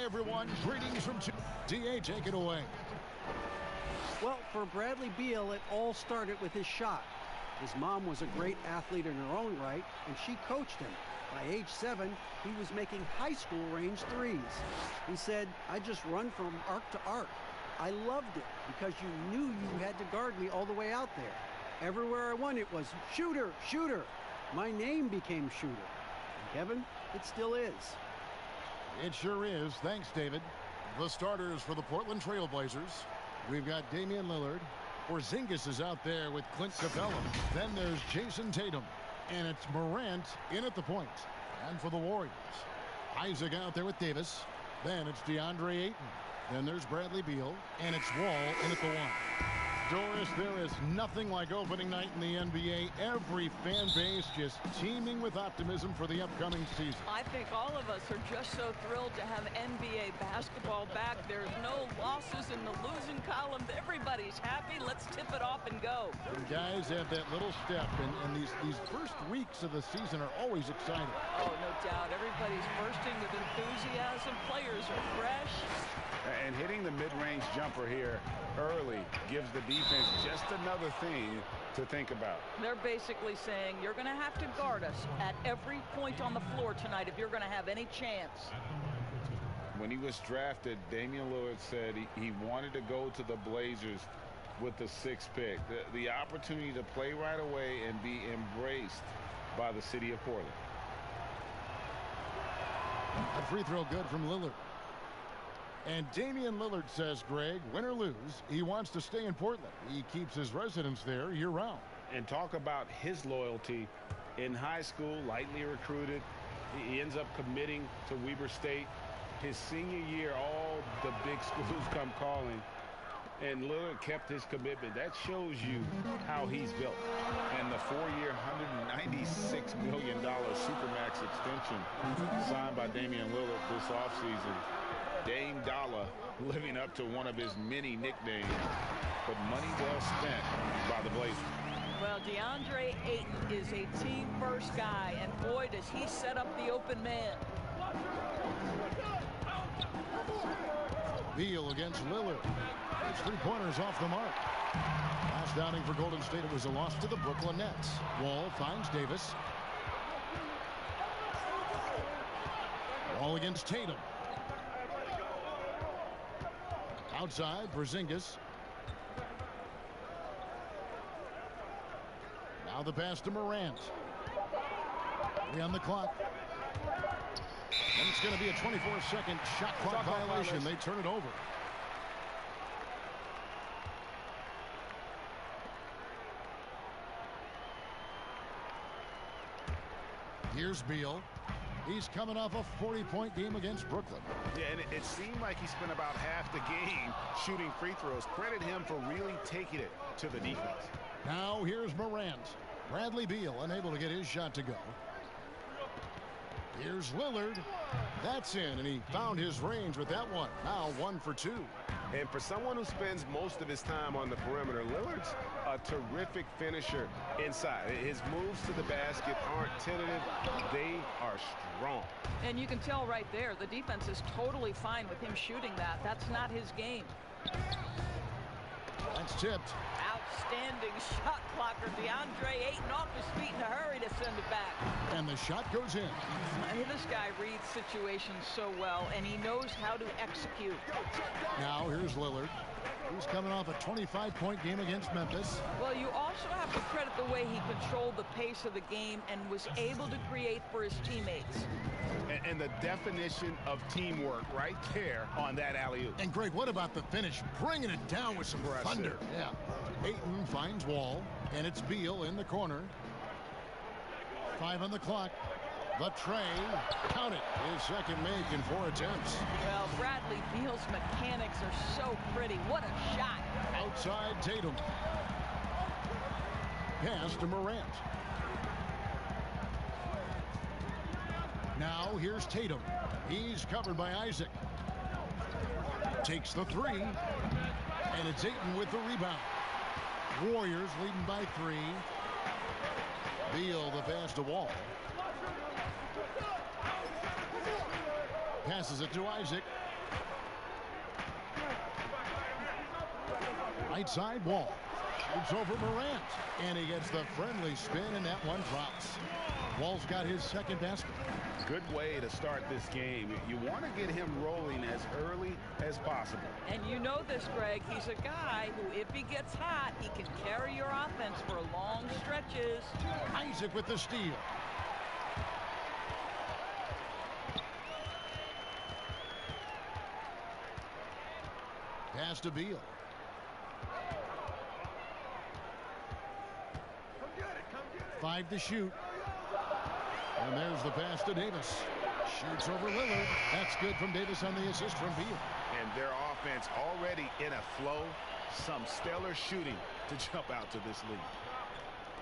everyone. Greetings from DA. Take it away. Well, for Bradley Beal, it all started with his shot. His mom was a great athlete in her own right, and she coached him. By age 7, he was making high school range threes. He said, "I just run from arc to arc. I loved it because you knew you had to guard me all the way out there. Everywhere I went, it was shooter, shooter. My name became shooter." And Kevin, it still is. It sure is. Thanks, David. The starters for the Portland Trail Blazers. We've got Damian Lillard. Porzingis is out there with Clint Capella. Then there's Jason Tatum. And it's Morant in at the point. And for the Warriors, Isaac out there with Davis. Then it's DeAndre Ayton. Then there's Bradley Beal. And it's Wall in at the 1. Doris, there is nothing like opening night in the NBA. Every fan base just teeming with optimism for the upcoming season. I think all of us are just so thrilled to have NBA basketball back. There's no losses in the losing column. Everybody's happy. Let's tip it off and go. And guys have that little step, and these first weeks of the season are always exciting. Oh, no doubt. Everybody's bursting with enthusiasm. Players are fresh. And hitting the mid-range jumper here early gives the defense just another thing to think about. They're basically saying you're going to have to guard us at every point on the floor tonight if you're going to have any chance. When he was drafted, Damian Lillard said he wanted to go to the Blazers with the 6th pick. The opportunity to play right away and be embraced by the city of Portland. A free throw good from Lillard. And Damian Lillard says, Greg, win or lose, he wants to stay in Portland. He keeps his residence there year-round. And talk about his loyalty. In high school, lightly recruited, he ends up committing to Weber State. His senior year, all the big schools come calling. And Lillard kept his commitment. That shows you how he's built. And the 4-year, $196 million Supermax extension signed by Damian Lillard this offseason. Dame Dollar living up to one of his many nicknames, but money well spent by the Blazers. Well, DeAndre Ayton is a team-first guy, and boy, does he set up the open man. Beal against Lillard. His 3-pointers off the mark. Last outing for Golden State, it was a loss to the Brooklyn Nets. Wall finds Davis. Wall against Tatum. Outside, Porzingis. Now the pass to Morant. 3 on the clock. And it's going to be a 24-second shot clock violation. They turn it over. Here's Beal. He's coming off a 40-point game against Brooklyn. Yeah, and it seemed like he spent about half the game shooting free throws. Credit him for really taking it to the defense. Now here's Morant. Bradley Beal unable to get his shot to go. Here's Lillard. That's in, and he found his range with that one. Now 1 for 2. And for someone who spends most of his time on the perimeter, Lillard's a terrific finisher inside. His moves to the basket aren't tentative. They are strong. And you can tell right there, the defense is totally fine with him shooting that. That's not his game. That's tipped. Outstanding shot blocker. DeAndre Ayton off his feet in a hurry to send it back. And the shot goes in. This guy reads situations so well, and he knows how to execute. Now here's Lillard. He's coming off a 25-point game against Memphis. Well, you also have to credit the way he controlled the pace of the game and was able to create for his teammates. And the definition of teamwork right there on that alley-oop. And Greg, what about the finish? Bringing it down with some thunder. Yeah. Ayton finds Wall, and it's Beal in the corner. 5 on the clock. The tray, count it, his second make in 4 attempts. Well, Bradley Beal's mechanics are so pretty. What a shot. Outside Tatum. Pass to Morant. Now here's Tatum. He's covered by Isaac. Takes the 3. And it's Ayton with the rebound. Warriors leading by 3. Beal the pass to Wall. Passes it to Isaac. Right side wall. Shoots over Morant. And he gets the friendly spin, and that one drops. Wall's got his second basket. Good way to start this game. You want to get him rolling as early as possible. And you know this, Greg. He's a guy who, if he gets hot, he can carry your offense for long stretches. Isaac with the steal. Pass to Beal. Five to shoot. And there's the pass to Davis. Shoots over Lillard. That's good from Davis on the assist from Beal. And their offense already in a flow. Some stellar shooting to jump out to this lead.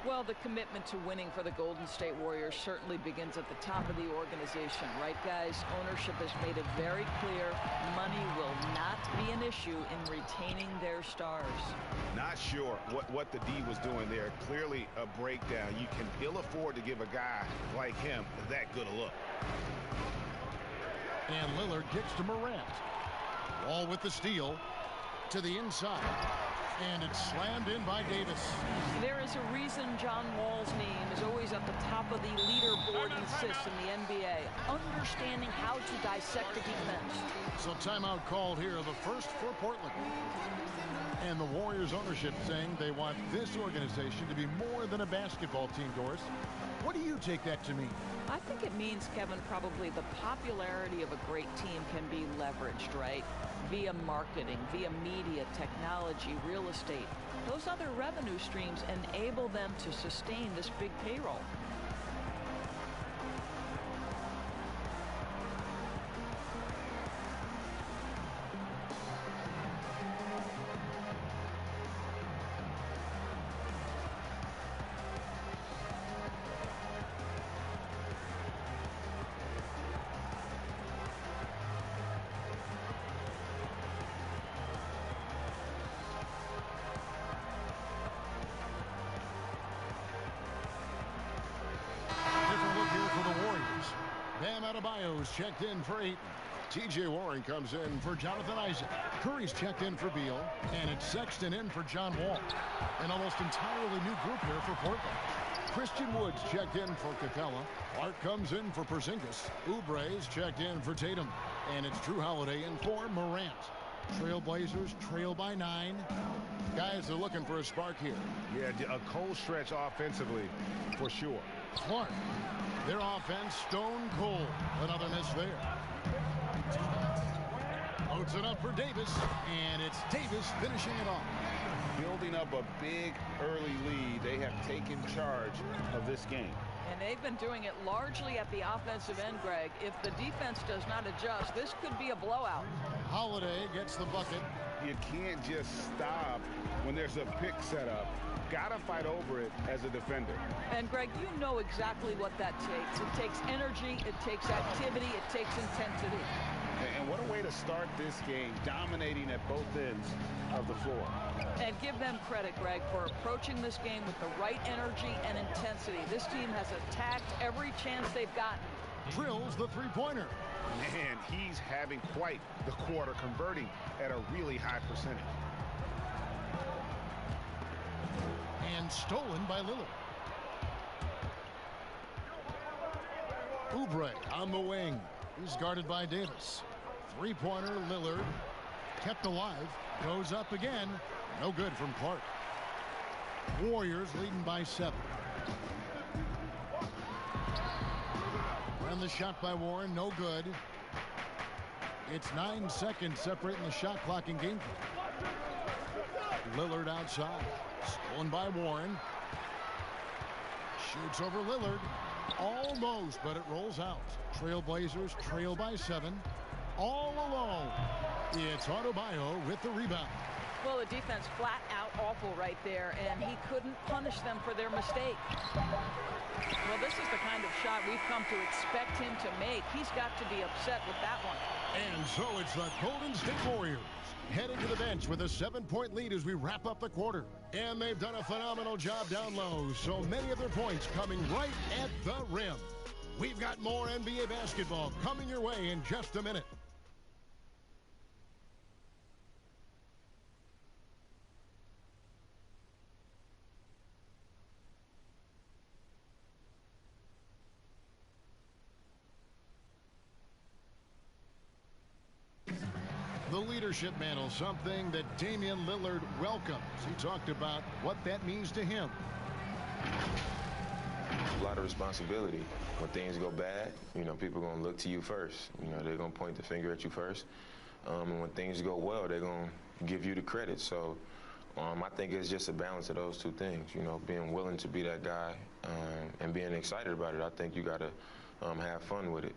Well, the commitment to winning for the Golden State Warriors certainly begins at the top of the organization, right, guys? Ownership has made it very clear money will not be an issue in retaining their stars. Not sure what the D was doing there. Clearly a breakdown. You can ill afford to give a guy like him that good a look. And Lillard kicks to Morant. Wall with the steal to the inside. And it's slammed in by Davis. There is a reason John Wall's name is always at the top of the leaderboard in assists in the NBA. Understanding how to dissect the defense. So timeout called here, the first for Portland. And the Warriors ownership saying they want this organization to be more than a basketball team, Doris. What do you take that to mean? I think it means, Kevin, probably the popularity of a great team can be leveraged, right? Via marketing, via media, technology, real estate. Those other revenue streams enable them to sustain this big payroll. Checked in for Ayton. T.J. Warren comes in for Jonathan Isaac. Curry's checked in for Beal. And it's Sexton in for John Wall. An almost entirely new group here for Portland. Christian Woods checked in for Capella. Clark comes in for Porzingis. Oubre's checked in for Tatum. And it's Drew Holiday in for Morant. Trailblazers trail by 9. Guys are looking for a spark here. Yeah, a cold stretch offensively for sure. Clark. Their offense stone cold. Another miss there. Loads it up for Davis. And it's Davis finishing it off. Building up a big early lead. They have taken charge of this game. And they've been doing it largely at the offensive end, Greg. If the defense does not adjust, this could be a blowout. Holiday gets the bucket. You can't just stop when there's a pick set up. Gotta fight over it as a defender. And Greg, you know exactly what that takes. It takes energy, it takes activity, it takes intensity. And what a way to start this game, dominating at both ends of the floor. And give them credit, Greg, for approaching this game with the right energy and intensity. This team has attacked every chance they've gotten. Drills the three-pointer. Man, he's having quite the quarter, converting at a really high percentage. And stolen by Lillard. Oubre on the wing. He's guarded by Davis. Three-pointer, Lillard. Kept alive. Goes up again. No good from Clark. Warriors leading by 7. And the shot by Warren, no good. It's 9 seconds separating the shot clock and game clock. Lillard outside. Stolen by Warren. Shoots over Lillard. Almost, but it rolls out. Trailblazers trail by 7. All alone. It's Adebayo with the rebound. Well, the defense flat out awful right there, and he couldn't punish them for their mistake. Well, this is the kind of shot we've come to expect him to make. He's got to be upset with that one. And so it's the Golden State Warriors heading to the bench with a 7-point lead as we wrap up the quarter. And they've done a phenomenal job down low. So many of their points coming right at the rim. We've got more NBA basketball coming your way in just a minute. leadership mantle, something that Damian Lillard welcomes. He talked about what that means to him. A lot of responsibility. When things go bad, people are going to look to you first. They're going to point the finger at you first. And when things go well, they're going to give you the credit. So I think it's just a balance of those two things, being willing to be that guy and being excited about it. I think you got to have fun with it.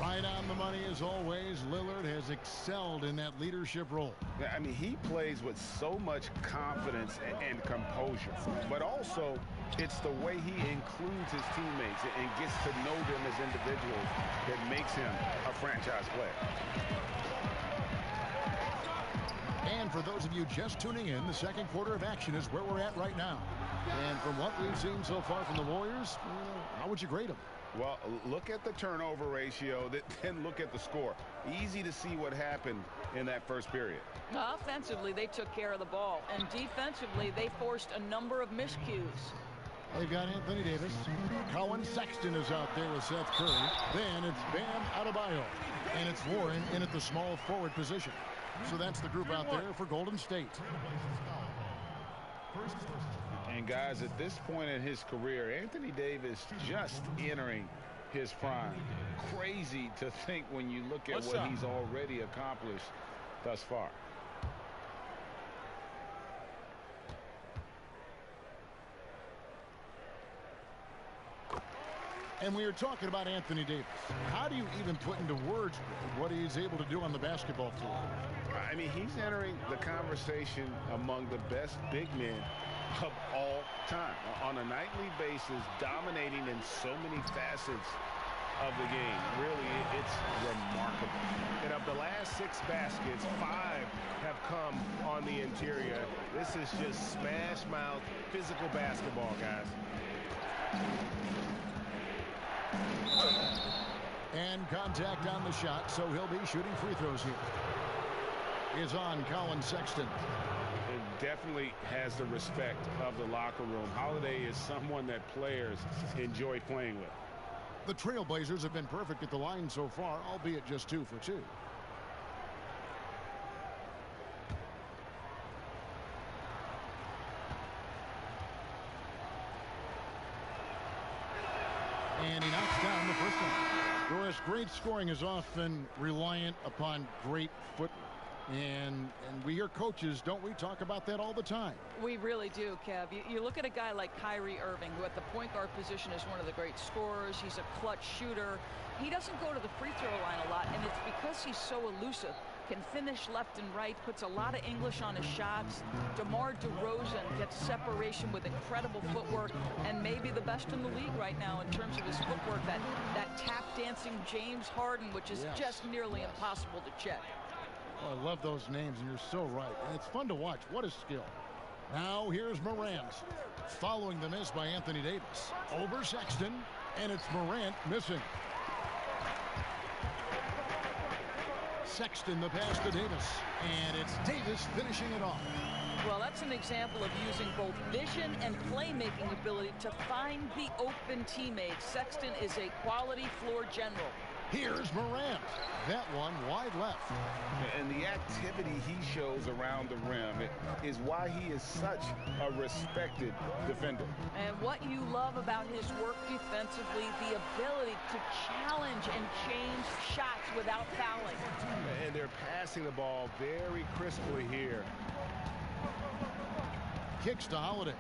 Right on the money as always. Lillard has excelled in that leadership role. Yeah, I mean, he plays with so much confidence and composure, but also it's the way he includes his teammates and gets to know them as individuals that makes him a franchise player. And for those of you just tuning in, the second quarter of action is where we're at right now. And from what we've seen so far from the Warriors, how would you grade them? Well, look at the turnover ratio, then look at the score. Easy to see what happened in that first period. Offensively, they took care of the ball, and defensively, they forced a number of miscues. They've got Anthony Davis. Colin Sexton is out there with Seth Curry. Then it's Bam Adebayo. And it's Warren in at the small forward position. So that's the group out there for Golden State. And guys, at this point in his career, Anthony Davis just entering his prime. Crazy to think when you look at what he's already accomplished thus far. And we were talking about Anthony Davis. How do you even put into words what he's able to do on the basketball floor? I mean, he's entering the conversation among the best big men of all time. On a nightly basis, dominating in so many facets of the game. Really, it's remarkable. And of the last 6 baskets, 5 have come on the interior. This is just smash mouth physical basketball, guys. And contact on the shot, so he'll be shooting free throws here. Is on Colin Sexton. It definitely has the respect of the locker room. Holiday is someone that players enjoy playing with. The Trailblazers have been perfect at the line so far, albeit just 2 for 2. And he knocks down the first one. Doris, great scoring is often reliant upon great footwork. And we hear coaches, don't we, talk about that all the time? We really do, Kev. You look at a guy like Kyrie Irving, who at the point guard position is one of the great scorers. He's a clutch shooter. He doesn't go to the free throw line a lot, and it's because he's so elusive. Can finish left and right, puts a lot of English on his shots. DeMar DeRozan gets separation with incredible footwork, and maybe the best in the league right now in terms of his footwork. That tap dancing James Harden, which is just nearly impossible to check. Oh, I love those names, and you're so right. And it's fun to watch. What a skill. Now here's Morant. Following the miss by Anthony Davis. Over Sexton, and it's Morant missing. Sexton the pass to Davis, and it's Davis finishing it off. Well, that's an example of using both vision and playmaking ability to find the open teammates. Sexton is a quality floor general. Here's Morant. That one wide left. And the activity he shows around the rim is why he is such a respected defender. And what you love about his work defensively, the ability to challenge and change shots without fouling. And they're passing the ball very crisply here. Kicks to Holiday.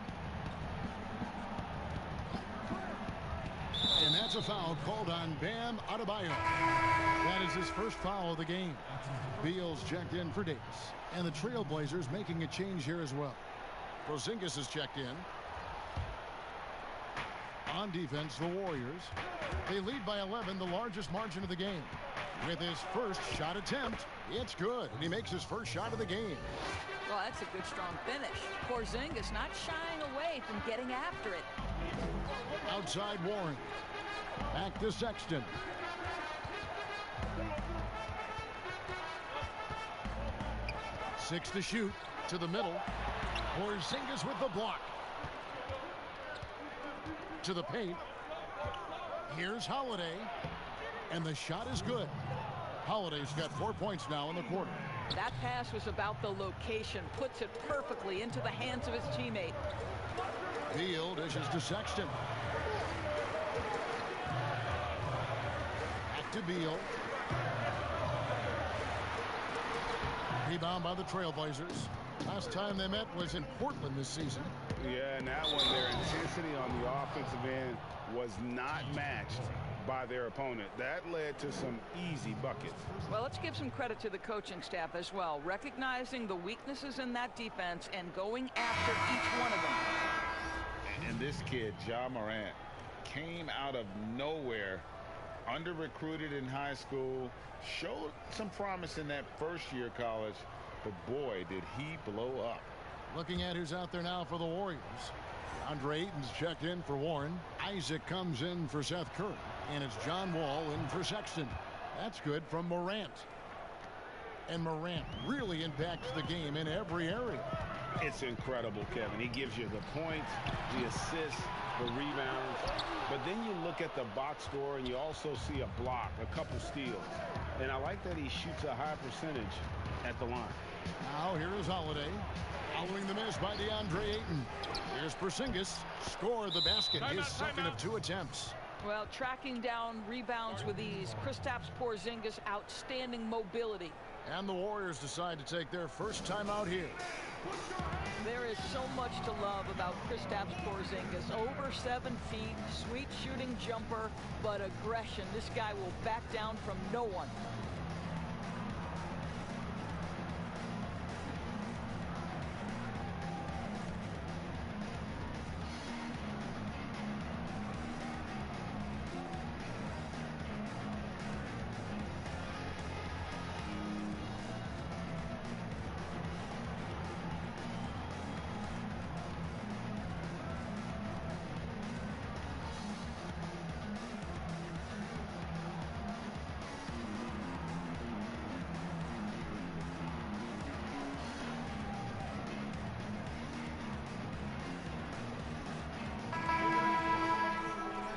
And that's a foul called on Bam Adebayo. That is his first foul of the game. Beal's checked in for Davis. And the Trailblazers making a change here as well. Porzingis is checked in. On defense, the Warriors. They lead by 11, the largest margin of the game. With his first shot attempt, it's good. And he makes his first shot of the game. Well, that's a good, strong finish. Porzingis not shying away from getting after it. Outside Warren. Back to Sexton. Six to shoot. To the middle. Porzingis with the block. To the paint. Here's Holiday. And the shot is good. Holiday's got 4 points now in the quarter. That pass was about the location, puts it perfectly into the hands of his teammate. Beal dishes to Sexton. Back to Beal. Rebound by the Trailblazers. Last time they met was in Portland this season. Yeah, and that one, their intensity on the offensive end was not matched by their opponent. That led to some easy buckets. Well, let's give some credit to the coaching staff as well, recognizing the weaknesses in that defense and going after each one of them. And this kid, Ja Morant, came out of nowhere, under-recruited in high school, showed some promise in that first year of college, but boy, did he blow up. Looking at who's out there now for the Warriors. Andre Ayton's checked in for Warren. Isaac comes in for Seth Curry. And it's John Wall in for Sexton. That's good from Morant. And Morant really impacts the game in every area. It's incredible, Kevin. He gives you the points, the assists, the rebounds. But then you look at the box score and you also see a block, a couple steals. And I like that he shoots a high percentage at the line. Now here is Holiday. Following the miss by DeAndre Ayton. Here's Porzingis. Scored the basket. His second of 2 attempts. Well, tracking down rebounds with ease. Kristaps Porzingis, outstanding mobility. And the Warriors decide to take their first time out here. There is so much to love about Kristaps Porzingis. Over 7 feet, sweet shooting jumper, but aggression. This guy will back down from no one.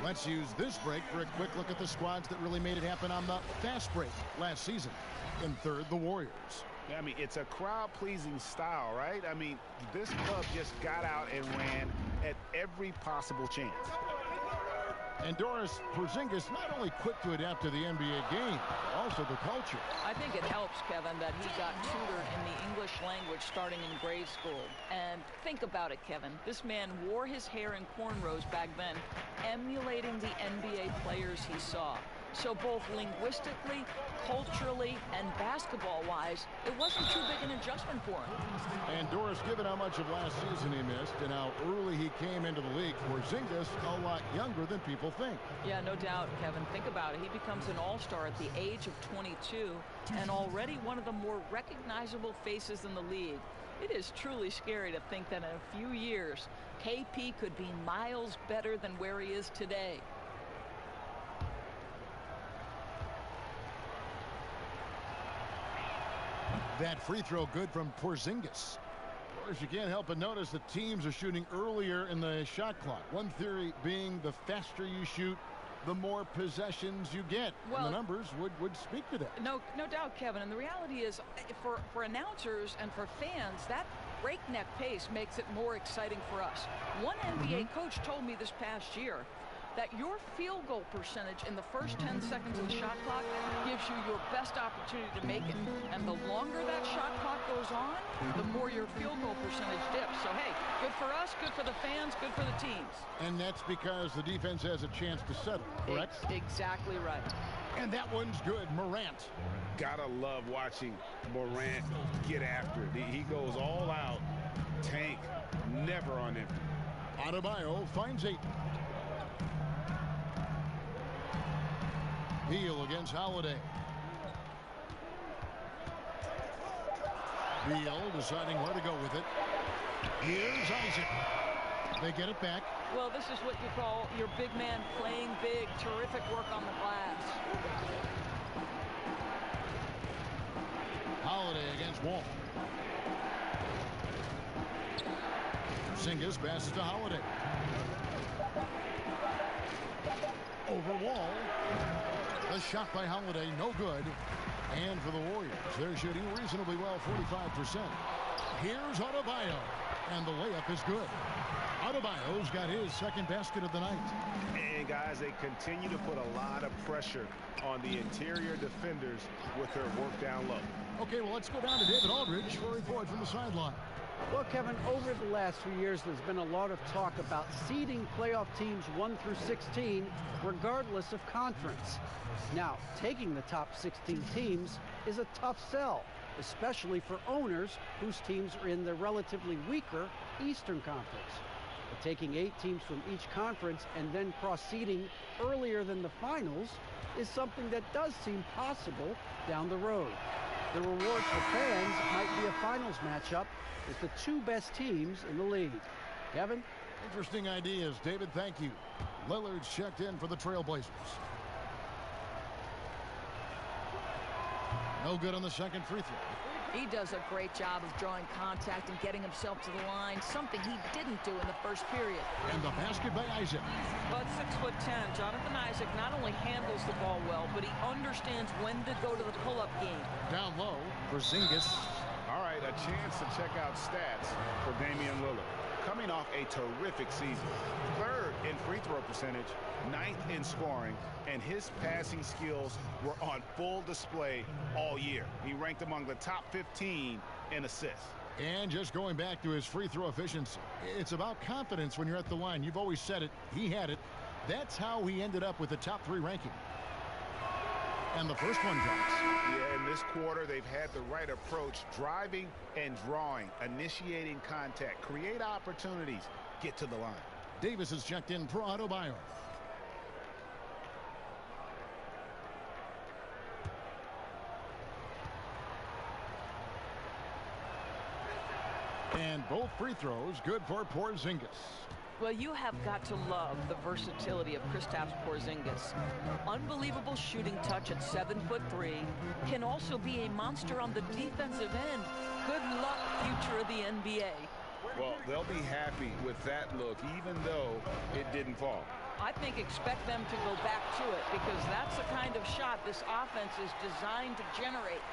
Let's use this break for a quick look at the squads that really made it happen on the fast break last season. In third, the Warriors. I mean, it's a crowd-pleasing style, right? I mean, this club just got out and ran at every possible chance. And Doris, Porzingis not only quick to adapt to the NBA game, but also the culture. I think it helps, Kevin, that he got tutored in the English language starting in grade school. And think about it, Kevin. This man wore his hair in cornrows back then, emulating the NBA players he saw. So both linguistically, culturally, and basketball-wise, it wasn't too big an adjustment for him. And Doris, given how much of last season he missed and how early he came into the league, Porzingis a lot younger than people think. Yeah, no doubt, Kevin. Think about it. He becomes an all-star at the age of 22 and already one of the more recognizable faces in the league. It is truly scary to think that in a few years, KP could be miles better than where he is today. That free throw good from Porzingis. Of course, you can't help but notice that teams are shooting earlier in the shot clock. One theory being the faster you shoot, the more possessions you get. Well, and the numbers would speak to that. No doubt, Kevin. And the reality is, for announcers and for fans, that breakneck pace makes it more exciting for us. One NBA coach told me this past year that your field goal percentage in the first 10 seconds of the shot clock gives you your best opportunity to make it. And the longer that shot clock goes on, the more your field goal percentage dips. So, hey, good for us, good for the fans, good for the teams. And that's because the defense has a chance to settle, correct? Exactly right. And that one's good. Morant. Gotta love watching Morant get after it. He goes all out. Tank, never on empty. Adebayo finds Ayton. Beal against Holiday. Beal deciding where to go with it. Here's Isaac. They get it back. Well, this is what you call your big man playing big. Terrific work on the glass. Holiday against Wall. Porzingis passes to Holiday. Over Wall. The shot by Holiday, no good. And for the Warriors, they're shooting reasonably well, 45%. Here's Adebayo, and the layup is good. Adebayo's got his second basket of the night. And guys, they continue to put a lot of pressure on the interior defenders with their work down low. Okay, well, let's go down to David Aldridge for a report from the sideline. Well, Kevin, over the last few years, there's been a lot of talk about seeding playoff teams 1 through 16, regardless of conference. Now, taking the top 16 teams is a tough sell, especially for owners whose teams are in the relatively weaker Eastern Conference. But taking 8 teams from each conference and then cross-seeding earlier than the finals is something that does seem possible down the road. The reward for fans might be a finals matchup with the 2 best teams in the league. Kevin? Interesting ideas, David. Thank you. Lillard's checked in for the Trailblazers. No good on the second free throw. He does a great job of drawing contact and getting himself to the line, something he didn't do in the first period. And the basket by Isaac. But 6'10", Jonathan Isaac not only handles the ball well, but he understands when to go to the pull-up game. Down low for Zingis. All right, a chance to check out stats for Damian Lillard. Coming off a terrific season. 3rd in free throw percentage, 9th in scoring, and his passing skills were on full display all year. He ranked among the top 15 in assists. And just going back to his free throw efficiency, it's about confidence when you're at the line. You've always said it. He had it. That's how he ended up with the top 3 ranking. And the first one drops. Yeah, in this quarter, they've had the right approach, driving and drawing, initiating contact, create opportunities, get to the line. Davis is checked in for Adebayo. And both free throws good for Porzingis. Well, you have got to love the versatility of Kristaps Porzingis. Unbelievable shooting touch at 7'3", can also be a monster on the defensive end. Good luck, future of the NBA. Well, they'll be happy with that look, even though it didn't fall. I think expect them to go back to it, because that's the kind of shot this offense is designed to generate.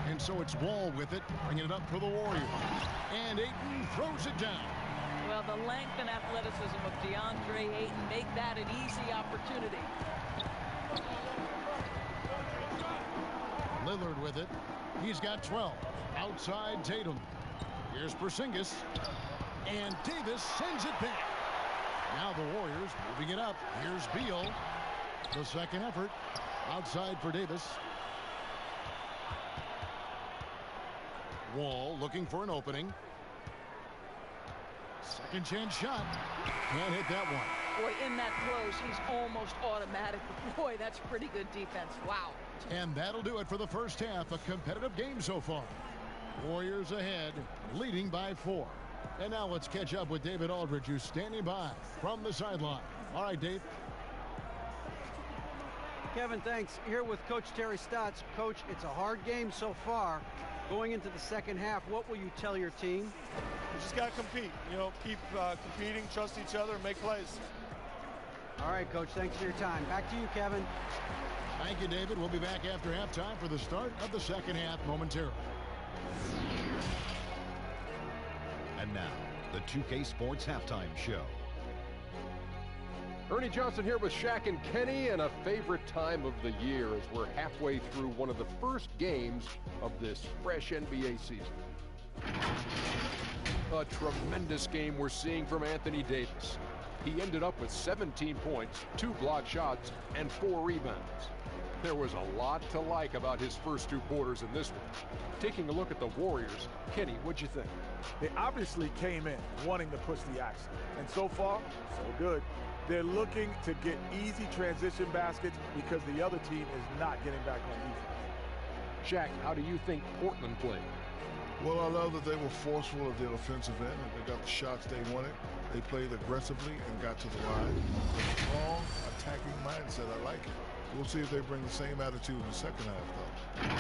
And so it's Wall with it, bringing it up for the Warriors. And Ayton throws it down. Well, the length and athleticism of DeAndre Ayton make that an easy opportunity. Lillard with it. He's got 12. Outside Tatum. Here's Porzingis. And Davis sends it back. Now the Warriors moving it up. Here's Beal. The second effort. Outside for Davis. Wall looking for an opening. Second chance shot. Can't hit that one. Boy, in that close, he's almost automatic. Boy, that's pretty good defense. Wow. And that'll do it for the first half. A competitive game so far. Warriors ahead, leading by 4. And now let's catch up with David Aldridge, who's standing by from the sideline. All right, Dave. Kevin, thanks. Here with Coach Terry Stotts. Coach, it's a hard game so far. Going into the second half, what will you tell your team? We just got to compete. You know, keep competing, trust each other, and make plays. All right, Coach, thanks for your time. Back to you, Kevin. Thank you, David. We'll be back after halftime for the start of the second half momentarily. And now, the 2K Sports Halftime Show. Ernie Johnson here with Shaq and Kenny, and a favorite time of the year as we're halfway through one of the first games of this fresh NBA season. A tremendous game we're seeing from Anthony Davis. He ended up with 17 points, 2 block shots, and 4 rebounds. There was a lot to like about his first 2 quarters in this one. Taking a look at the Warriors, Kenny, what'd you think? They obviously came in wanting to push the action. And so far, so good. They're looking to get easy transition baskets because the other team is not getting back on defense. Shaq, how do you think Portland played? Well, I love that they were forceful at their offensive end. They got the shots they wanted. They played aggressively and got to the line. A strong attacking mindset. I like it. We'll see if they bring the same attitude in the second half,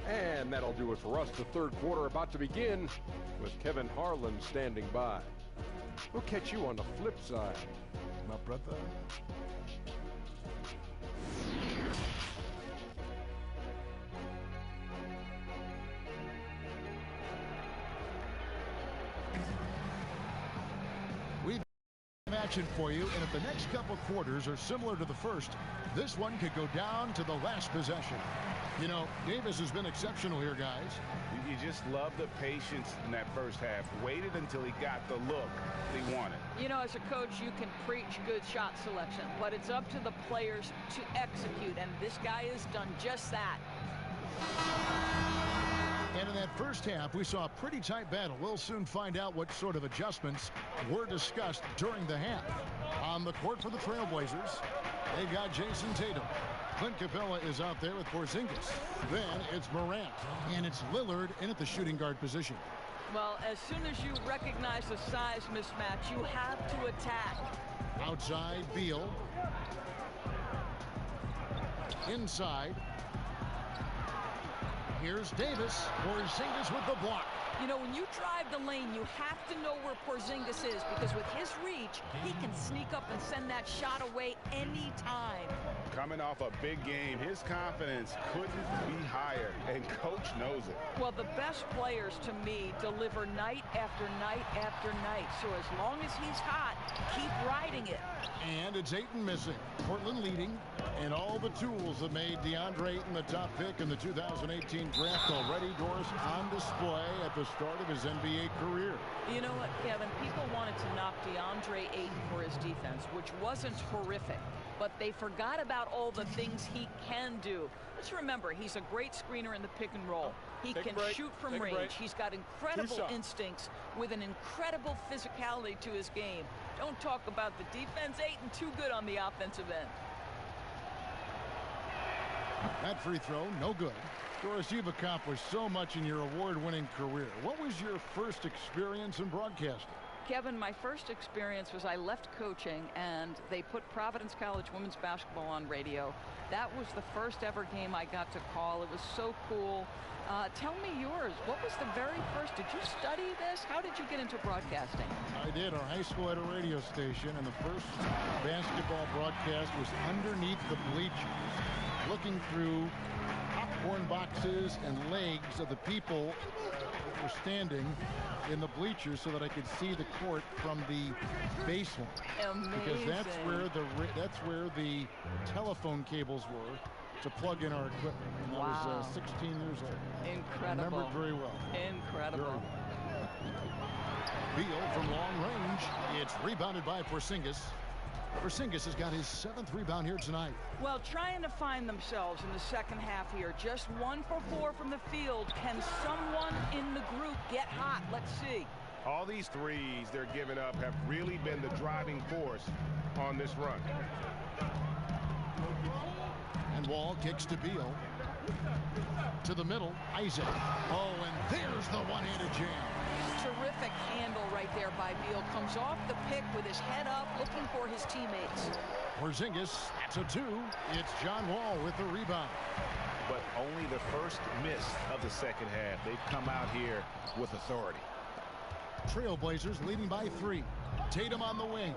though. And that'll do it for us. The third quarter about to begin with Kevin Harlan standing by. We'll catch you on the flip side. My brother. We've action for you, and if the next couple quarters are similar to the first, this one could go down to the last possession. You know, Davis has been exceptional here, guys. You just love the patience in that first half. Waited until he got the look he wanted. You know, as a coach, you can preach good shot selection, but it's up to the players to execute, and this guy has done just that. And in that first half, we saw a pretty tight battle. We'll soon find out what sort of adjustments were discussed during the half. On the court for the Trailblazers, they've got Jason Tatum. Clint Capella is out there with Porzingis. Then it's Morant, and it's Lillard in at the shooting guard position. Well, as soon as you recognize the size mismatch, you have to attack. Outside, Beal. Inside. Here's Davis. Porzingis with the block. You know, when you drive the lane, you have to know where Porzingis is, because with his reach, he can sneak up and send that shot away anytime. Coming off a big game, his confidence couldn't be higher, and coach knows it. Well, the best players, to me, deliver night after night after night. So as long as he's hot, keep riding it. And it's Ayton missing. Portland leading, and all the tools that made DeAndre Ayton the top pick in the 2018 draft already, Doris, on display at the start of his NBA career. You know what, Kevin? People wanted to knock DeAndre Ayton for his defense, which wasn't horrific, but they forgot about all the things he can do. Let's remember, he's a great screener in the pick and roll. He can shoot from range. He's got incredible instincts with an incredible physicality to his game. Don't talk about the defense. Ayton too good on the offensive end. That free throw, no good. Doris, you've accomplished so much in your award-winning career. What was your first experience in broadcasting? Kevin, my first experience was I left coaching, and they put Providence College women's basketball on radio. That was the first ever game I got to call. It was so cool. Tell me yours. What was the very first? Did you study this? How did you get into broadcasting? I did. Our high school had a radio station, and the first basketball broadcast was underneath the bleachers, looking through popcorn boxes and legs of the people that were standing in the bleachers so that I could see the court from the baseline. Amazing. Because that's where the telephone cables were to plug in our equipment. And I was 16 years old. Incredible. I remember it very well. Incredible. Beal from long range. It's rebounded by Porzingis. Porzingis has got his 7th rebound here tonight. Well, trying to find themselves in the second half here. Just 1 for 4 from the field. Can someone in the group get hot? Let's see. All these threes they're giving up have really been the driving force on this run. And Wall kicks to Beal. To the middle, Isaac. Oh, and there's the one-handed jam. Terrific handle right there by Beal. Comes off the pick with his head up, looking for his teammates. Porzingis, that's a 2. It's John Wall with the rebound. But only the first miss of the second half. They've come out here with authority. Trailblazers leading by 3. Tatum on the wing.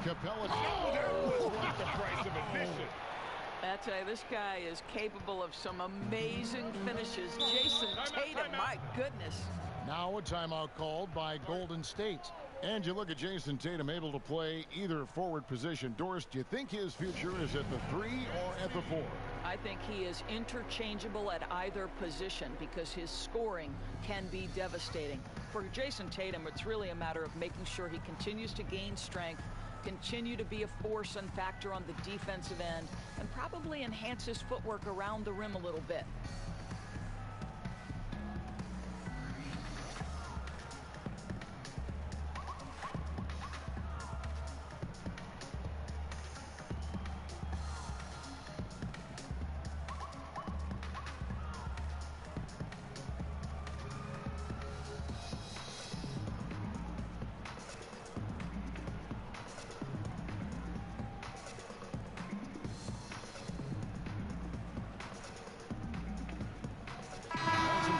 Capella. Oh, that's the price of admission. I tell you, this guy is capable of some amazing finishes. Jason Tatum, my goodness. Now a timeout called by Golden State. And you look at Jason Tatum able to play either forward position. Doris, do you think his future is at the 3 or at the 4? I think he is interchangeable at either position because his scoring can be devastating. For Jason Tatum, it's really a matter of making sure he continues to gain strength, continue to be a force and factor on the defensive end, and probably enhance his footwork around the rim a little bit.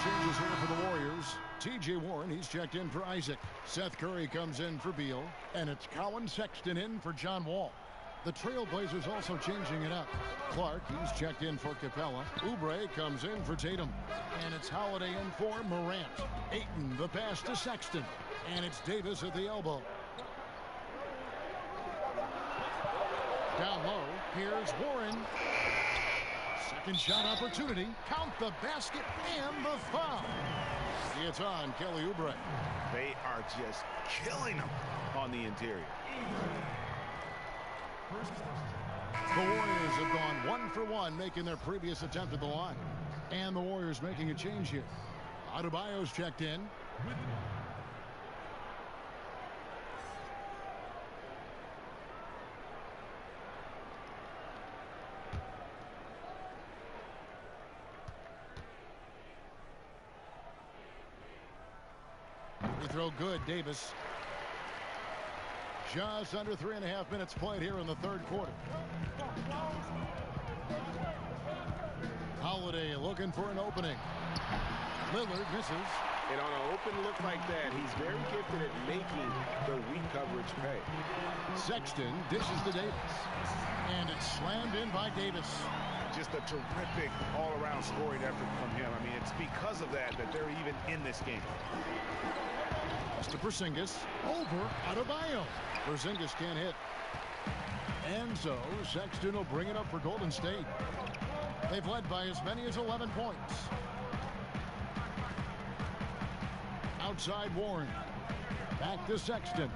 Changes here for the Warriors. T.J. Warren, he's checked in for Isaac. Seth Curry comes in for Beal. And it's Colin Sexton in for John Wall. The Trailblazers also changing it up. Clark, he's checked in for Capella. Oubre comes in for Tatum. And it's Holiday in for Morant. Ayton, the pass to Sexton. And it's Davis at the elbow. Down low, here's Warren. Second shot opportunity. Count the basket and the foul. It's on Kelly Oubre. They are just killing them on the interior. The Warriors have gone 1 for 1, making their previous attempt at the line. And the Warriors making a change here. Adebayo's checked in. Free throw good, Davis. Just under 3.5 minutes played here in the third quarter. Holiday looking for an opening. Lillard misses. And on an open look like that, he's very gifted at making the weak coverage pay. Sexton dishes to Davis. And it's slammed in by Davis. Just a terrific all-around scoring effort from him. I mean, it's because of that that they're even in this game. To Porzingis. Over Adebayo. Porzingis can't hit. And so Sexton will bring it up for Golden State. They've led by as many as 11 points. Outside Warren. Back to Sexton.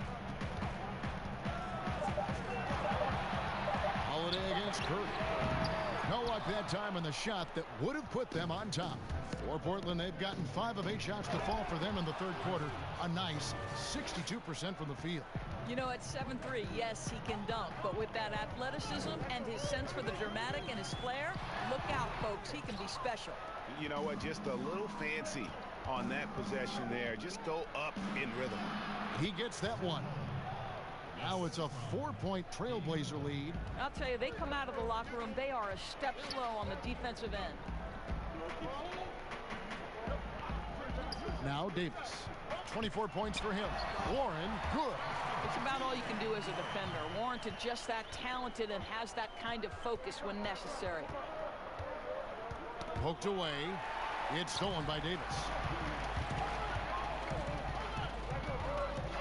Holiday against Curry. No luck that time on the shot that would have put them on top. For Portland, they've gotten 5 of 8 shots to fall for them in the third quarter. A nice 62% from the field. You know, at 7'3", yes, he can dunk, but with that athleticism and his sense for the dramatic and his flair, look out, folks. He can be special. You know what? Just a little fancy on that possession there. Just go up in rhythm. He gets that one. Now it's a 4-point Trailblazer lead. I'll tell you, they come out of the locker room, they are a step slow on the defensive end. Now Davis. 24 points for him. Warren, good. It's about all you can do as a defender. Warranted just that talented and has that kind of focus when necessary. Poked away. It's stolen by Davis.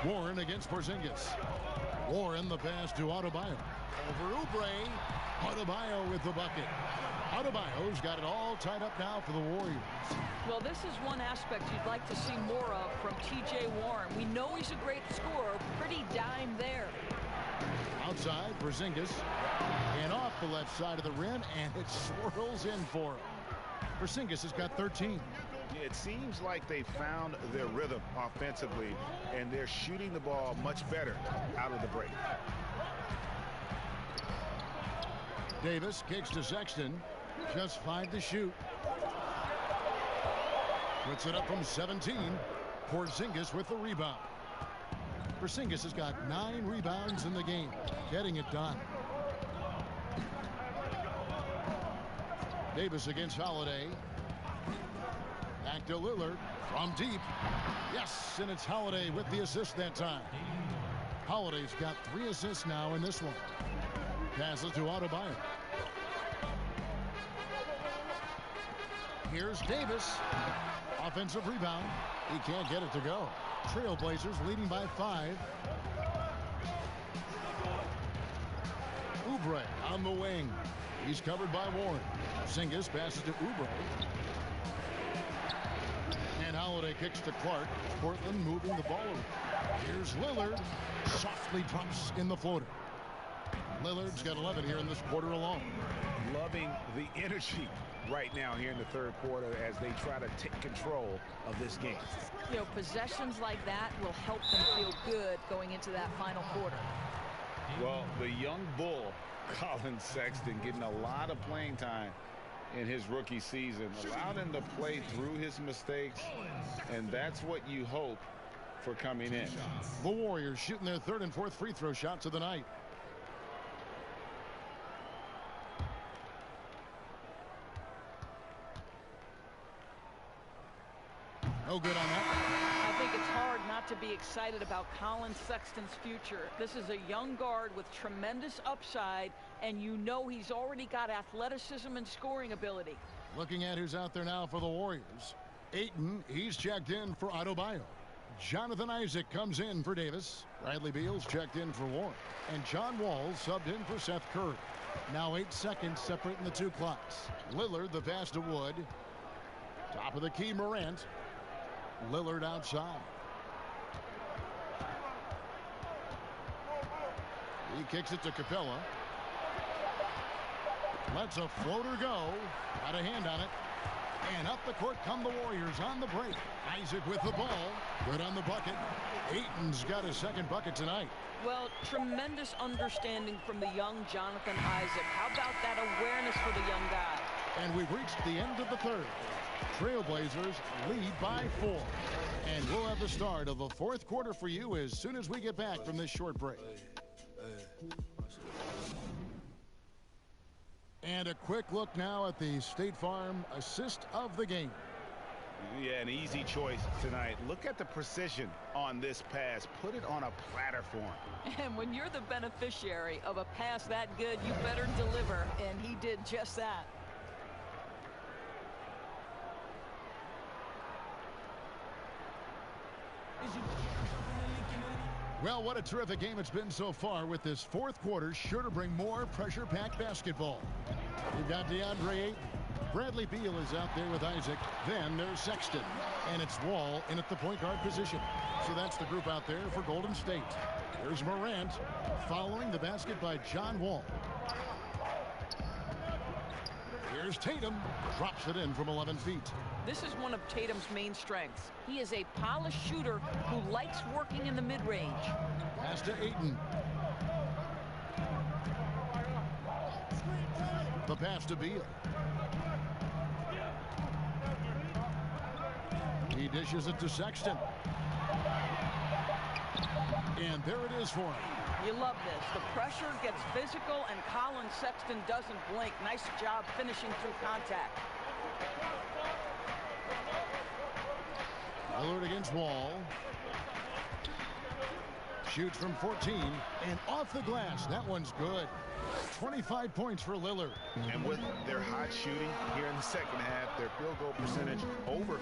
Warren against Porzingis. Warren the pass to Adebayo. Over Oubre. Adebayo with the bucket. Adebayo's got it all tied up now for the Warriors. Well, this is one aspect you'd like to see more of from T.J. Warren. We know he's a great scorer. Pretty dime there. Outside, Porzingis. And off the left side of the rim, and it swirls in for him. Porzingis has got 13. It seems like they found their rhythm offensively, and they're shooting the ball much better out of the break. Davis kicks to Sexton. Just 5 to shoot. Puts it up from 17. Porzingis with the rebound. Porzingis has got 9 rebounds in the game. Getting it done. Davis against Holiday. Back to Lillard from deep. Yes, and it's Holiday with the assist that time. Holiday's got 3 assists now in this one. Passes to Adebayo. Here's Davis. Offensive rebound. He can't get it to go. Trailblazers leading by 5. Oubre on the wing. He's covered by Warren. Porzingis passes to Oubre. And Holiday kicks to Clark. Portland moving the ball over. Here's Lillard. Softly drops in the floater. Lillard's got 11 here in this quarter alone. Loving the energy right now here in the third quarter as they try to take control of this game. You know, possessions like that will help them feel good going into that final quarter. Well, the young bull, Colin Sexton, getting a lot of playing time in his rookie season. Allowed him to play through his mistakes, and that's what you hope for coming in. The Warriors shooting their 3rd and 4th free throw shots of the night. No good on that. I think it's hard not to be excited about Colin Sexton's future? This is a young guard with tremendous upside, and you know he's already got athleticism and scoring ability. Looking at who's out there now for the Warriors. Ayton, he's checked in for Adebayo. Jonathan Isaac comes in for Davis. Bradley Beal's checked in for Warren. And John Wall subbed in for Seth Curry. Now 8 seconds separating the two clocks. Lillard, the pass to Wood. Top of the key, Morant. Lillard outside. He kicks it to Capella. Lets a floater go. Got a hand on it. And up the court come the Warriors on the break. Isaac with the ball. Good on the bucket. Ayton's got his second bucket tonight. Well, tremendous understanding from the young Jonathan Isaac. How about that awareness for the young guy? And we've reached the end of the third. Trailblazers lead by 4. And we'll have the start of the fourth quarter for you as soon as we get back from this short break. And a quick look now at the State Farm assist of the game. Yeah, an easy choice tonight. Look at the precision on this pass. Put it on a platter for him. And when you're the beneficiary of a pass that good, you better deliver. And he did just that. Well, what a terrific game it's been so far, with this fourth quarter sure to bring more pressure-packed basketball. You've got DeAndre Ayton. Bradley Beal is out there with Isaac. Then there's Sexton. And it's Wall in at the point guard position. So that's the group out there for Golden State. There's Morant following the basket by John Wall. Here's Tatum. Drops it in from 11 feet. This is one of Tatum's main strengths. He is a polished shooter who likes working in the mid-range. Pass to Ayton. The pass to Beal. He dishes it to Sexton. And there it is for him. You love this. The pressure gets physical, and Colin Sexton doesn't blink. Nice job finishing through contact. Lillard against Wall. Shoots from 14 and off the glass. That one's good. 25 points for Lillard. And with their hot shooting here in the second half, their field goal percentage over 50%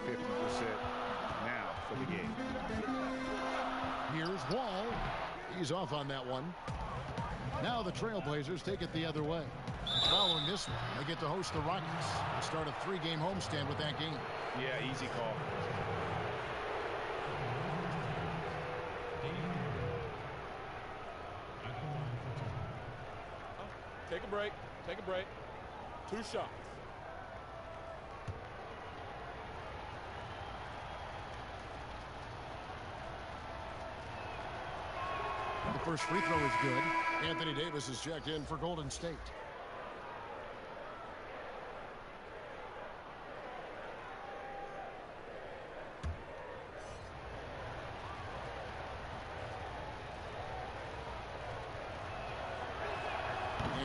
now for the game. Here's Wall. He's off on that one. Now the Trailblazers take it the other way. Following this one, they get to host the Rockets and start a 3-game homestand with that game. Yeah, easy call. Take a break. Take a break. 2 shots. The first free throw is good. Anthony Davis is checked in for Golden State.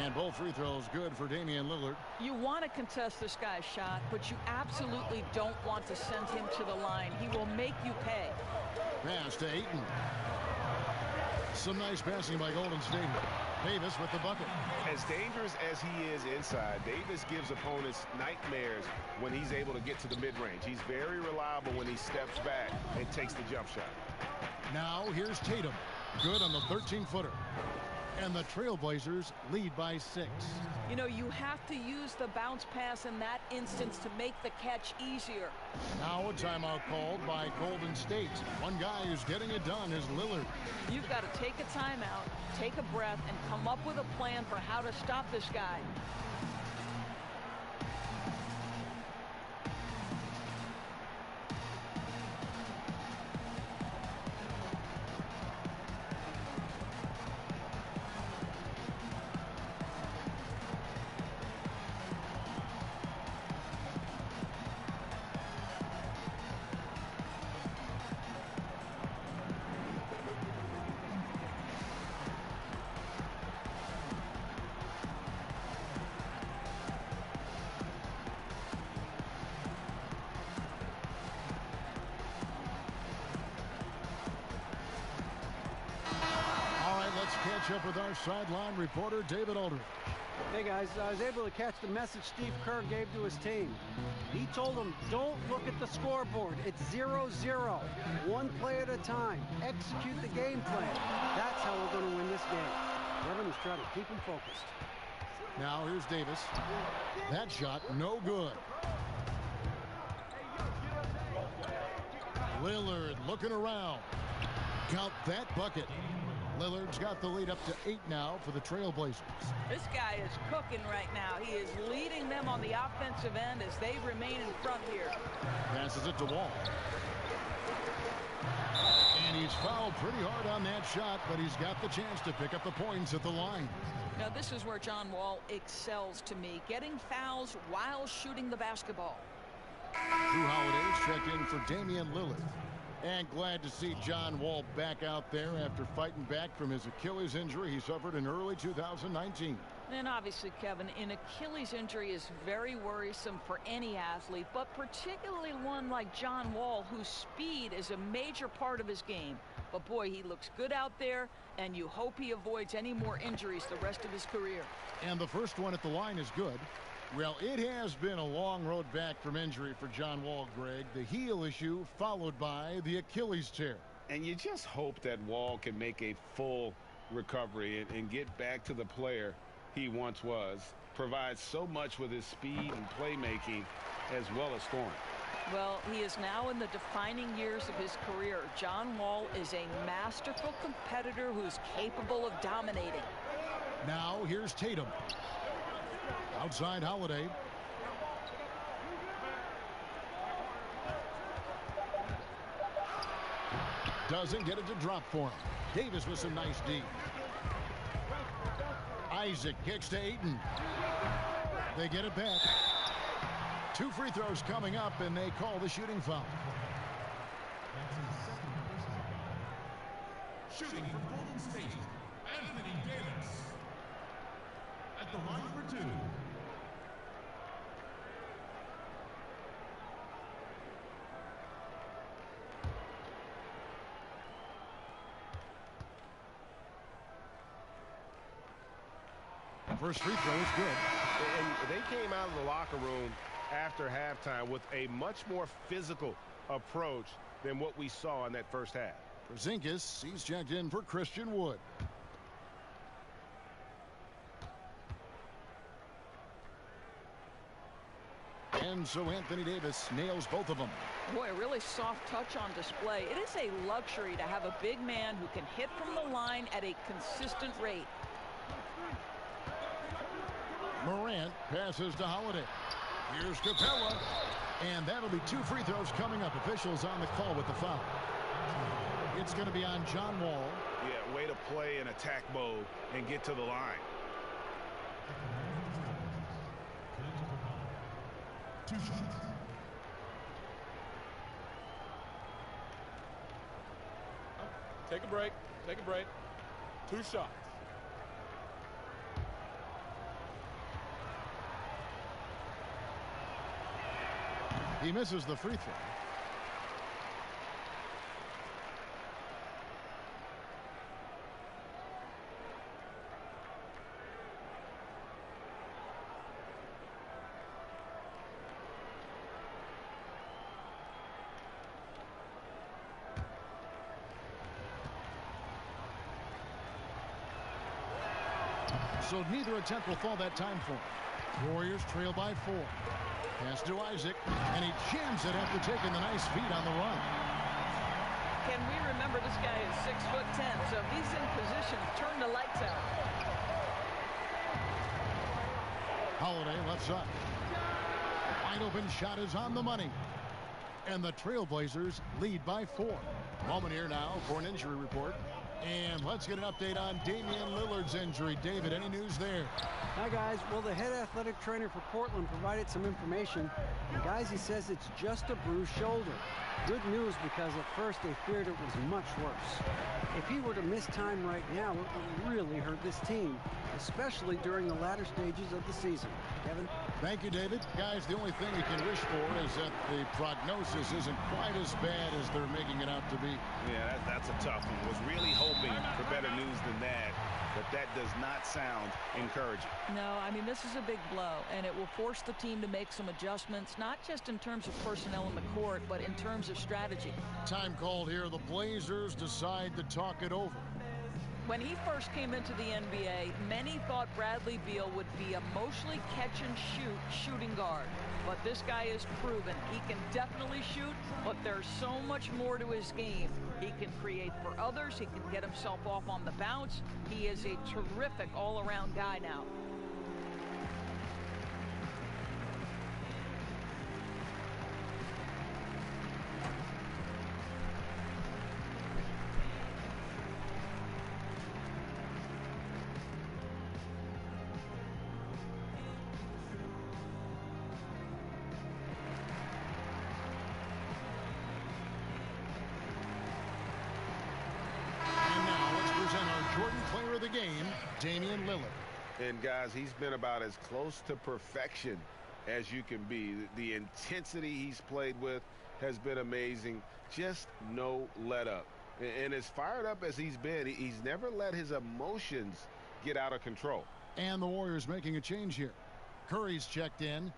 And both free throws good for Damian Lillard. You want to contest this guy's shot, but you absolutely don't want to send him to the line. He will make you pay. Pass to Ayton. Some nice passing by Golden State. Davis with the bucket. As dangerous as he is inside, Davis gives opponents nightmares when he's able to get to the mid-range. He's very reliable when he steps back and takes the jump shot. Now here's Tatum. Good on the 13-footer. And the Trailblazers lead by 6. You know, you have to use the bounce pass in that instance to make the catch easier. Now a timeout called by Golden State. One guy who's getting it done is Lillard. You've got to take a timeout, take a breath, and come up with a plan for how to stop this guy. catch up with our sideline reporter, David Aldridge. Hey guys, I was able to catch the message Steve Kerr gave to his team. He told them, don't look at the scoreboard. It's 0-0. One play at a time. Execute the game plan. That's how we're going to win this game. Kevin is trying to keep him focused. Now here's Davis. That shot, no good. Lillard looking around. Count that bucket. Lillard's got the lead up to 8 now for the Trailblazers. This guy is cooking right now. He is leading them on the offensive end as they remain in front here. Passes it to Wall. And he's fouled pretty hard on that shot, but he's got the chance to pick up the points at the line. Now this is where John Wall excels to me, getting fouls while shooting the basketball. Drew Holiday's checked in for Damian Lillard. And glad to see John Wall back out there after fighting back from his Achilles injury he suffered in early 2019. And obviously, Kevin, an Achilles injury is very worrisome for any athlete, but particularly one like John Wall, whose speed is a major part of his game. But boy, he looks good out there, and you hope he avoids any more injuries the rest of his career. And the first one at the line is good. Well, it has been a long road back from injury for John Wall, Greg. The heel issue followed by the Achilles tear. And you just hope that Wall can make a full recovery and get back to the player he once was. Provides so much with his speed and playmaking as well as scoring. Well, he is now in the defining years of his career. John Wall is a masterful competitor who's capable of dominating. Now here's Tatum. Outside Holiday. Doesn't get it to drop for him. Davis with some nice D. Isaac kicks to Ayton. They get it back. 2 free throws coming up, and they call the shooting foul. Shooting for Golden State, Anthony Davis. At the line for 2. First free throw is good. And they came out of the locker room after halftime with a much more physical approach than what we saw in that first half. Porzingis, he's checked in for Christian Wood. And so Anthony Davis nails both of them. Boy, a really soft touch on display. It is a luxury to have a big man who can hit from the line at a consistent rate. Morant passes to Holiday. Here's Capella. And that'll be 2 free throws coming up. Officials on the call with the foul. It's going to be on John Wall. Yeah, way to play in attack mode and get to the line. 2 shots. Take a break. Take a break. 2 shots. He misses the free throw. So neither attempt will fall that time for him. Warriors trail by 4. Pass to Isaac, and he jams it after taking the nice feed on the run. Can we remember this guy is 6'10", so if he's in position, turn the lights out. Holiday left side. Wide open shot is on the money. And the Trailblazers lead by 4. Moment here now for an injury report. And let's get an update on Damian Lillard's injury. David, any news there? Hi, guys. Well, the head athletic trainer for Portland provided some information. And, guys, he says it's just a bruised shoulder. Good news, because at first they feared it was much worse. If he were to miss time right now, it would really hurt this team, especially during the latter stages of the season. Kevin? Thank you, David. Guys, the only thing you can wish for is that the prognosis isn't quite as bad as they're making it out to be. Yeah, that's a tough one. Was really hoping for better news than that, but that does not sound encouraging. No, I mean, this is a big blow, and it will force the team to make some adjustments, not just in terms of personnel in the court, but in terms of strategy. Time called here. The Blazers decide to talk it over. When he first came into the NBA, many thought Bradley Beal would be a mostly catch-and-shoot shooting guard. But this guy is proven he can definitely shoot, but there's so much more to his game. He can create for others. He can get himself off on the bounce. He is a terrific all-around guy now. Player of the game, Damian Lillard. And guys, he's been about as close to perfection as you can be. The intensity he's played with has been amazing. Just no let up. And as fired up as he's been, he's never let his emotions get out of control. And the Warriors making a change here. Curry's checked in.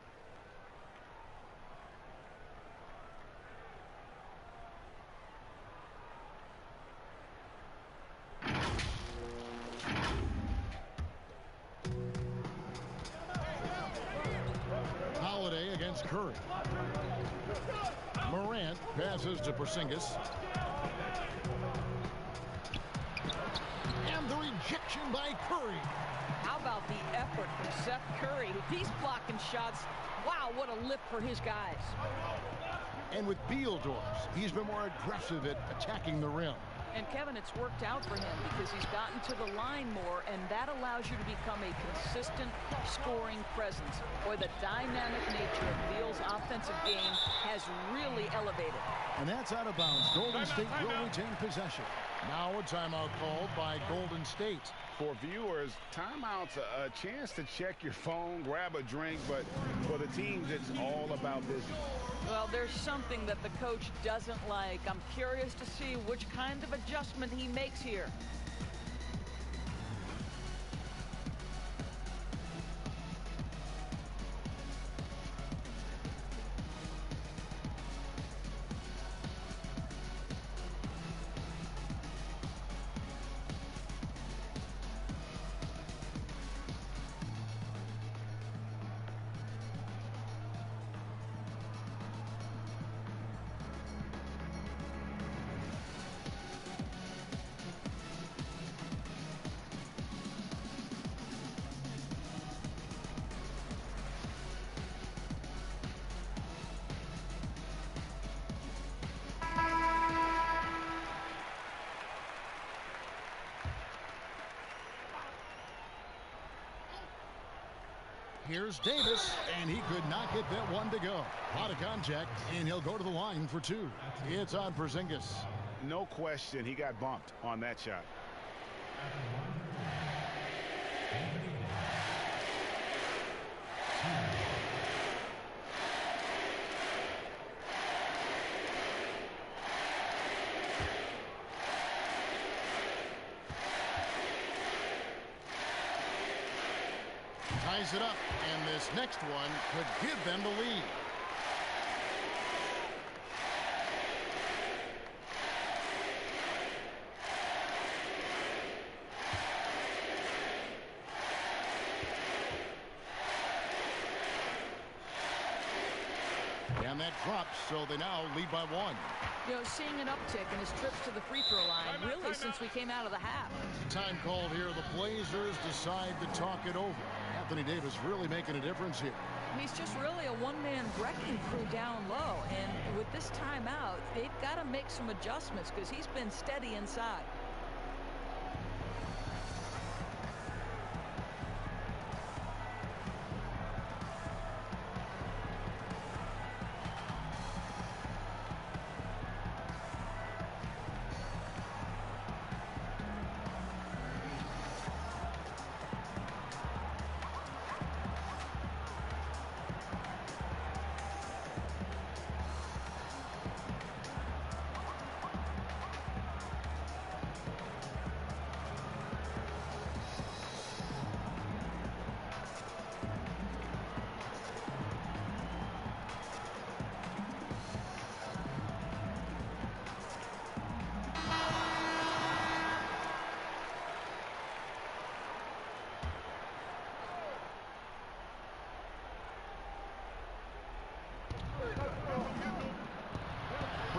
Curry. Morant passes to Porzingis. And the rejection by Curry. How about the effort from Seth Curry? He's blocking shots. Wow, what a lift for his guys. And with Beal doors, he's been more aggressive at attacking the rim. And Kevin, it's worked out for him because he's gotten to the line more, and that allows you to become a consistent scoring presence. Boy, the dynamic nature of Beal's offensive game has really elevated. And that's out of bounds. Golden State will retain possession. Now a timeout called by Golden State. For viewers, timeout's a chance to check your phone, grab a drink, but for the teams, it's all about business. Well, there's something that the coach doesn't like. I'm curious to see which kind of adjustment he makes here. Here's Davis, and he could not get that one to go. A lot of contact, and he'll go to the line for two. It's on Porzingis. No question, he got bumped on that shot. Ties it up, and this next one could give them the lead. And that drops, so they now lead by one. You know, seeing an uptick in his trips to the free throw line, really since we came out of the half. Time called here. The Blazers decide to talk it over. Anthony Davis really making a difference here. He's just really a one-man wrecking crew down low. And with this timeout, they've got to make some adjustments because he's been steady inside.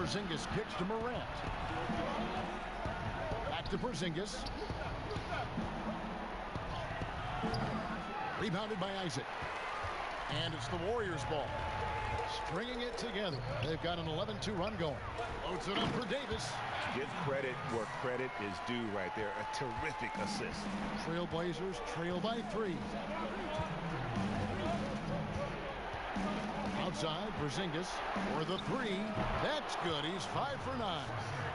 Porzingis kicks to Morant. Back to Porzingis. Rebounded by Isaac. And it's the Warriors' ball. Stringing it together. They've got an 11-2 run going. Loads it up for Davis. Give credit where credit is due right there. A terrific assist. Trailblazers trail by 3. Outside, Porzingis for the 3. That's good. He's 5 for 9.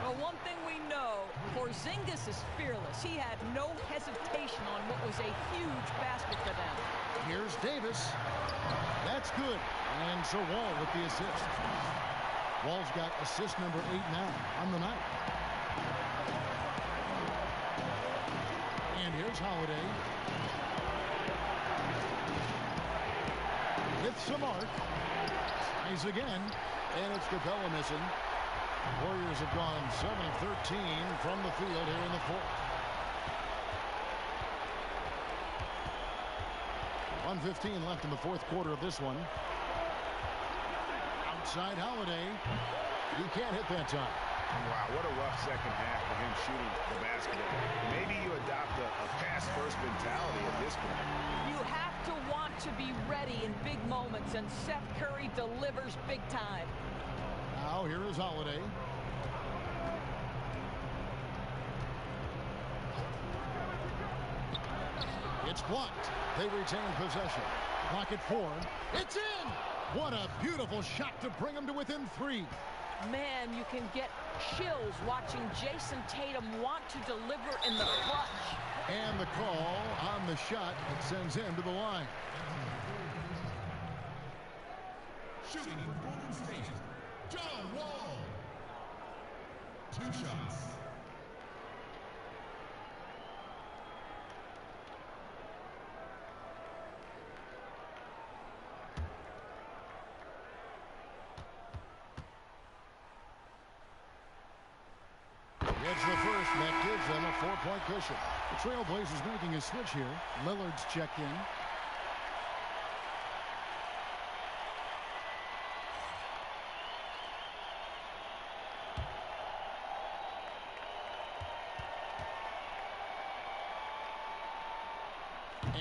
Well, one thing we know, Porzingis is fearless. He had no hesitation on what was a huge basket for them. Here's Davis. That's good. And so Wall with the assist. Wall's got assist number 8 now on the night. And here's Holiday. With some arc. Tries again. And it's Capella missing. Warriors have gone 7 of 13 from the field here in the fourth. 1:15 left in the fourth quarter of this one. Outside Holiday. He can't hit that time. Wow, what a rough second half for him shooting the basketball. Maybe you adopt a pass-first mentality at this point. You have to want to be ready in big moments, and Seth Curry delivers big time. Now here is Holiday. It's blocked. They retain possession. Clock at 4. It's in! What a beautiful shot to bring them to within 3. Man, you can get chills watching Jason Tatum want to deliver in the clutch. And the call on the shot that sends him to the line. Shooting for Golden State, John Wall. 2 shots. It's the first, and that gives them a 4-point cushion. The Trailblazers making a switch here. Lillard's checked in.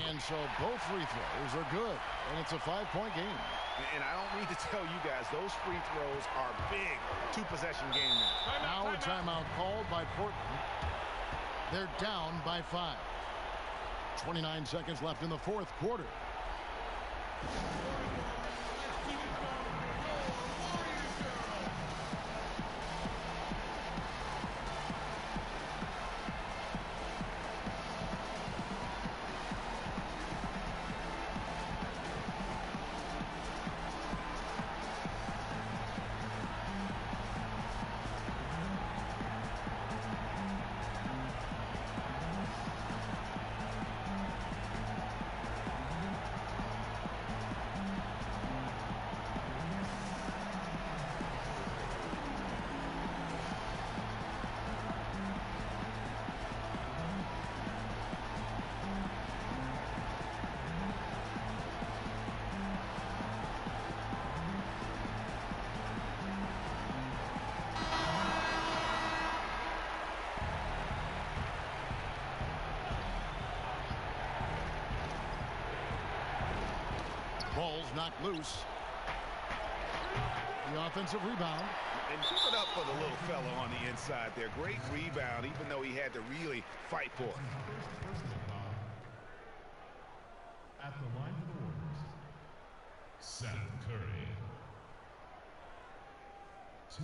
And so both free throws are good, and it's a 5-point game. And I don't need to tell you guys, those free throws are big 2-possession game now. Now a timeout called by Portland. They're down by 5. 29 seconds left in the fourth quarter. Ball's knocked loose. The offensive rebound. And keep it up for the little fella on the inside there. Great rebound, even though he had to really fight for it. At the line for the Warriors, Seth Curry. 2.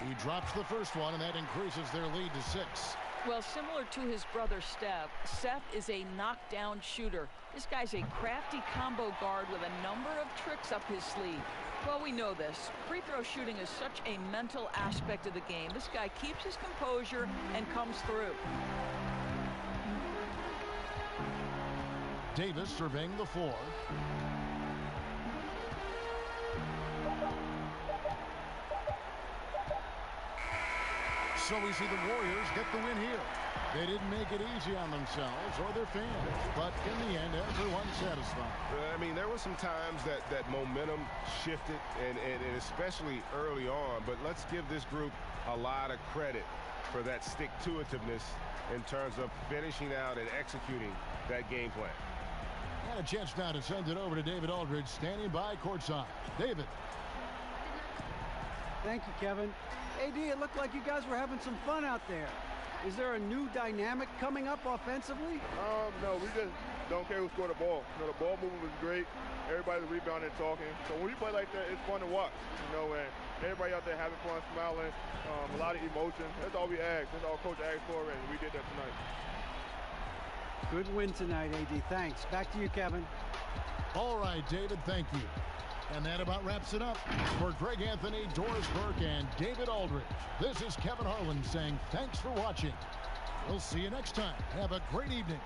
He drops the first one, and that increases their lead to 6. Well, similar to his brother Steph, Seth is a knockdown shooter. This guy's a crafty combo guard with a number of tricks up his sleeve. Well, we know this. Free throw shooting is such a mental aspect of the game. This guy keeps his composure and comes through. Davis surveying the floor. So we see the Warriors get the win here. They didn't make it easy on themselves or their fans, but in the end, everyone's satisfied. I mean, there were some times that momentum shifted, and especially early on, but let's give this group a lot of credit for that stick-to-itiveness in terms of finishing out and executing that game plan. And a chance now to send it over to David Aldridge, standing by courtside. David. Thank you, Kevin. AD, it looked like you guys were having some fun out there. Is there a new dynamic coming up offensively? No, we just don't care who scored the ball. You know, the ball movement was great. Everybody's rebounding and talking. So when we play like that, it's fun to watch. You know, and everybody out there having fun, smiling, a lot of emotion. That's all we ask. That's all Coach asked for, and we did that tonight. Good win tonight, AD. Thanks. Back to you, Kevin. All right, David, thank you. And that about wraps it up. For Greg Anthony, Doris Burke, and David Aldridge, this is Kevin Harlan saying thanks for watching. We'll see you next time. Have a great evening.